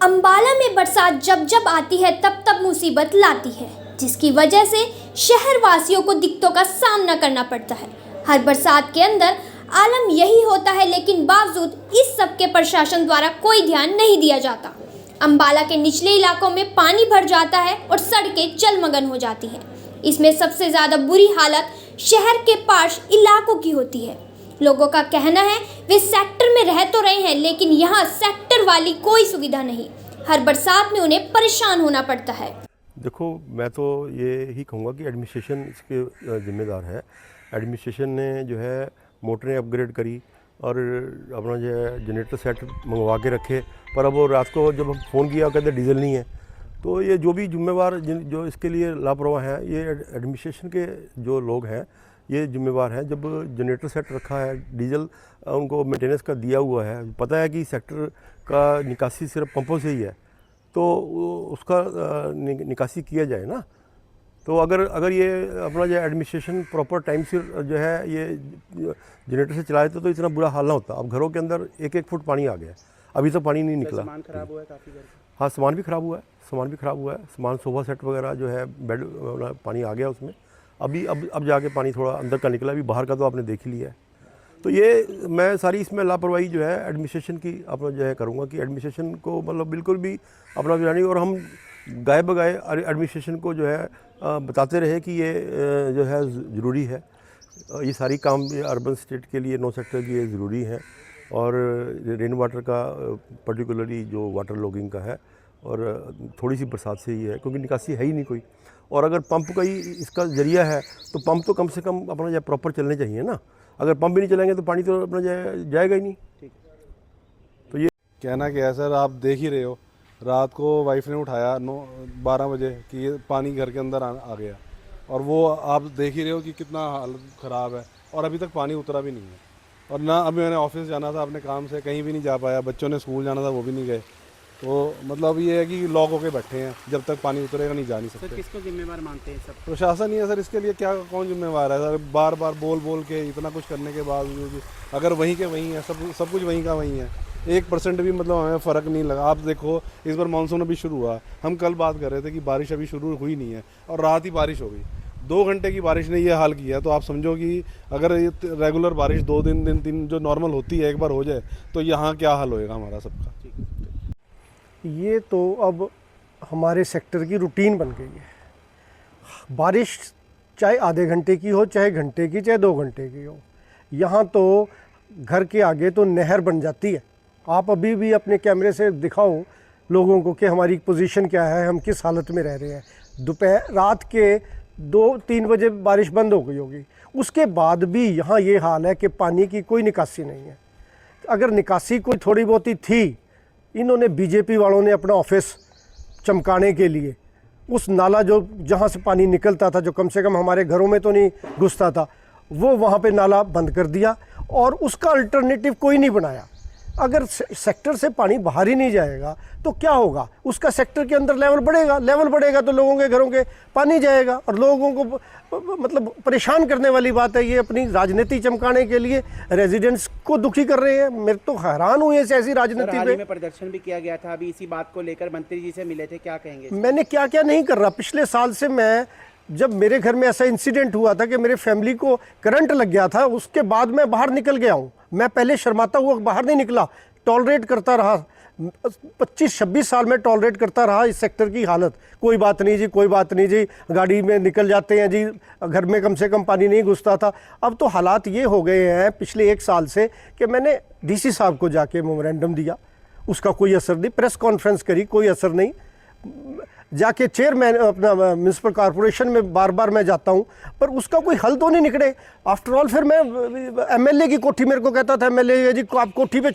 अंबाला में बरसात जब जब आती है तब तब मुसीबत लाती है, जिसकी वजह से शहर वासियों को दिक्कतों का सामना करना पड़ता है। हर बरसात के अंदर आलम यही होता है, लेकिन बावजूद इस सब के प्रशासन द्वारा कोई ध्यान नहीं दिया जाता। अंबाला के निचले इलाकों में पानी भर जाता है और सड़कें जलमग्न हो जाती हैं। इसमें सबसे ज़्यादा बुरी हालत शहर के पास इलाकों की होती है। लोगों का कहना है वे सेक्टर में रह तो रहे हैं, लेकिन यहाँ सेक्टर वाली कोई सुविधा नहीं। हर बरसात में उन्हें परेशान होना पड़ता है। देखो, मैं तो ये ही कहूँगा कि एडमिनिस्ट्रेशन इसके जिम्मेदार है। एडमिनिस्ट्रेशन ने जो है मोटरें अपग्रेड करी और अपना जो है जनरेटर सेट मंगवा के रखे, पर अब वो रात को जब हम फ़ोन किया कहते डीजल नहीं है। तो ये जो भी जिम्मेवार जो इसके लिए लापरवाह हैं, ये एडमिनिस्ट्रेशन के जो लोग हैं ये जिम्मेवार हैं। जब जनरेटर सेट रखा है, डीजल उनको मेंटेनेंस का दिया हुआ है, पता है कि सेक्टर का निकासी सिर्फ पंपों से ही है, तो उसका निकासी किया जाए ना। तो अगर ये अपना जो एडमिनिस्ट्रेशन प्रॉपर टाइम से जो है ये जनरेटर से चलाए तो इतना बुरा हाल ना होता। अब घरों के अंदर 1-1 फुट पानी आ गया, अभी तो पानी नहीं निकला। सामान खराब हुआ है काफ़ी। हाँ, सामान भी ख़राब हुआ है, सामान सोफ़ा सेट वगैरह जो है बेड पानी आ गया उसमें। अब जाके पानी थोड़ा अंदर का निकला, अभी बाहर का तो आपने देख ही लिया है। तो ये मैं सारी इसमें लापरवाही जो है एडमिनिस्ट्रेशन की अपना जो है करूँगा कि एडमिनिस्ट्रेशन को मतलब बिल्कुल भी अपना जो नहीं, और हम गाए बगाए एडमिनिस्ट्रेशन को जो है बताते रहे कि ये जो है ज़रूरी है। ये सारी काम ये अर्बन स्टेट के लिए 9 सेक्टर की ये ज़रूरी है। और रेन वाटर का पर्टिकुलरली जो वाटर लॉगिंग का है, और थोड़ी सी बरसात से ही है, क्योंकि निकासी है ही नहीं कोई। और अगर पंप का ही इसका ज़रिया है तो पंप तो कम से कम अपना जो प्रॉपर चलने चाहिए ना। अगर पंप भी नहीं चलेंगे तो पानी तो अपना जाएगा ही नहीं। ठीक। तो ये कहना क्या है सर, आप देख ही रहे हो, रात को वाइफ ने उठाया 12 बजे कि ये पानी घर के अंदर आ गया, और वो आप देख ही रहे हो कि कितना हालत ख़राब है, और अभी तक पानी उतरा भी नहीं है। और ना अभी मैंने ऑफिस जाना था अपने काम से, कहीं भी नहीं जा पाया, बच्चों ने स्कूल जाना था वो भी नहीं गए। तो मतलब ये है कि लॉक होके बैठे हैं, जब तक पानी उतरेगा नहीं जा नहीं सकते। सर किसको जिम्मेवार मानते हैं सब? प्रशासन ही है सर इसके लिए। क्या कौन जिम्मेवार है सर? बार बार बोल के इतना कुछ करने के बावजूद अगर वहीं के वहीं है, सब कुछ वहीं का वहीं है, 1% भी मतलब हमें फ़र्क नहीं लगा। आप देखो, इस बार मानसून अभी शुरू हुआ, हम कल बात कर रहे थे कि बारिश अभी शुरू हुई नहीं है, और रात ही बारिश हो गई। 2 घंटे की बारिश ने ये हाल किया। तो आप समझो कि अगर ये रेगुलर बारिश 2 दिन जो नॉर्मल होती है एक बार हो जाए, तो यहाँ क्या हाल होएगा हमारा सबका। ये तो अब हमारे सेक्टर की रूटीन बन गई है। बारिश चाहे आधे घंटे की हो, चाहे घंटे की, चाहे 2 घंटे की हो, यहाँ तो घर के आगे तो नहर बन जाती है। आप अभी भी अपने कैमरे से दिखाओ लोगों को कि हमारी पोजीशन क्या है, हम किस हालत में रह रहे हैं। रात के 2-3 बजे बारिश बंद हो गई होगी, उसके बाद भी यहाँ ये हाल है कि पानी की कोई निकासी नहीं है। अगर निकासी कोई थोड़ी बहुत ही थी, इन्होंने बीजेपी वालों ने अपना ऑफिस चमकाने के लिए उस नाला जो जहाँ से पानी निकलता था, जो कम से कम हमारे घरों में तो नहीं घुसता था, वो वहाँ पे नाला बंद कर दिया, और उसका अल्टरनेटिव कोई नहीं बनाया। अगर सेक्टर से पानी बाहर ही नहीं जाएगा तो क्या होगा? उसका सेक्टर के अंदर लेवल बढ़ेगा तो लोगों के घरों के पानी जाएगा, और लोगों को मतलब परेशान करने वाली बात है। ये अपनी राजनीति चमकाने के लिए रेजिडेंट्स को दुखी कर रहे हैं। मेरे तो हैरान हुए ऐसी राजनीति पे। में प्रदर्शन भी किया गया था, अभी इसी बात को लेकर मंत्री जी से मिले थे, क्या कहेंगे? मैंने क्या क्या नहीं कर रहा। पिछले साल से मैं, जब मेरे घर में ऐसा इंसिडेंट हुआ था कि मेरे फैमिली को करंट लग गया था, उसके बाद मैं बाहर निकल गया हूँ। मैं पहले शर्माता हुआ बाहर नहीं निकला, टॉलरेट करता रहा। 25-26 साल में टॉलरेट करता रहा इस सेक्टर की हालत। कोई बात नहीं जी, कोई बात नहीं जी, गाड़ी में निकल जाते हैं जी, घर में कम से कम पानी नहीं घुसता था। अब तो हालात ये हो गए हैं पिछले 1 साल से कि मैंने डीसी साहब को जाके मेमोरेंडम दिया, उसका कोई असर नहीं। प्रेस कॉन्फ्रेंस करी, कोई असर नहीं। जाके चेयरमैन अपना म्यूनसिपल कॉरपोरेशन में बार बार मैं जाता हूँ, पर उसका कोई हल तो नहीं निकले। आफ्टर ऑल फिर मैं एमएलए की कोठी, मेरे को कहता था एमएलए जी आप कोठी पे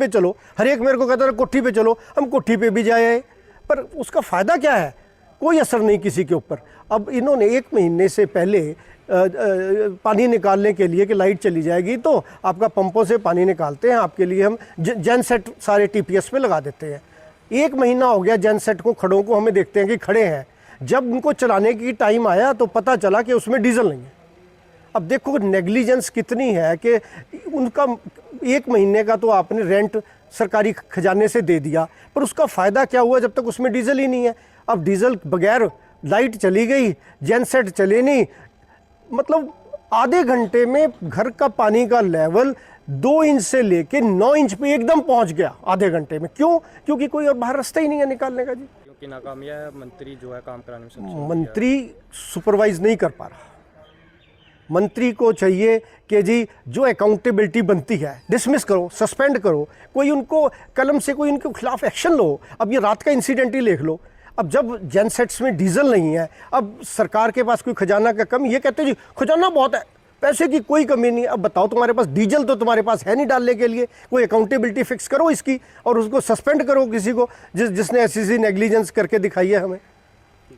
चलो, हर एक मेरे को कहता था कोठी पे चलो, हम कोठी पे भी जाए, पर उसका फ़ायदा क्या है? कोई असर नहीं किसी के ऊपर। अब इन्होंने 1 महीने से पहले पानी निकालने के लिए कि लाइट चली जाएगी तो आपका पंपों से पानी निकालते हैं, आपके लिए हम जेन सेट सारे टीपीएस पे लगा देते हैं। 1 महीना हो गया जेन सेट को खड़ों को, हमें देखते हैं कि खड़े हैं। जब उनको चलाने की टाइम आया तो पता चला कि उसमें डीजल नहीं है। अब देखो नेग्लिजेंस कितनी है कि उनका 1 महीने का तो आपने रेंट सरकारी खजाने से दे दिया, पर उसका फ़ायदा क्या हुआ जब तक उसमें डीजल ही नहीं है। अब डीजल बगैर लाइट चली गई, जेनसेट चले नहीं, मतलब आधे घंटे में घर का पानी का लेवल 2 इंच से लेके 9 इंच पे एकदम पहुंच गया आधे घंटे में। क्यों? क्योंकि कोई और बाहर रास्ता ही नहीं है निकालने का जी। क्योंकि नाकामी है मंत्री जो है काम कराने में सक्षम मंत्री सुपरवाइज नहीं कर पा रहा। मंत्री को चाहिए कि जी जो अकाउंटेबिलिटी बनती है डिसमिस करो, सस्पेंड करो, कोई उनको कलम से कोई उनके खिलाफ एक्शन लो। अब ये रात का इंसिडेंट ही देख लो, अब जब जेनसेट्स में डीजल नहीं है, अब सरकार के पास कोई खजाना का कम, ये कहते हैं जी खजाना बहुत है, पैसे की कोई कमी नहीं। अब बताओ तुम्हारे पास डीजल तो तुम्हारे पास है नहीं डालने के लिए, कोई अकाउंटेबिलिटी फिक्स करो इसकी और उसको सस्पेंड करो किसी को जिसने ऐसी नेग्लिजेंस करके दिखाई है हमें।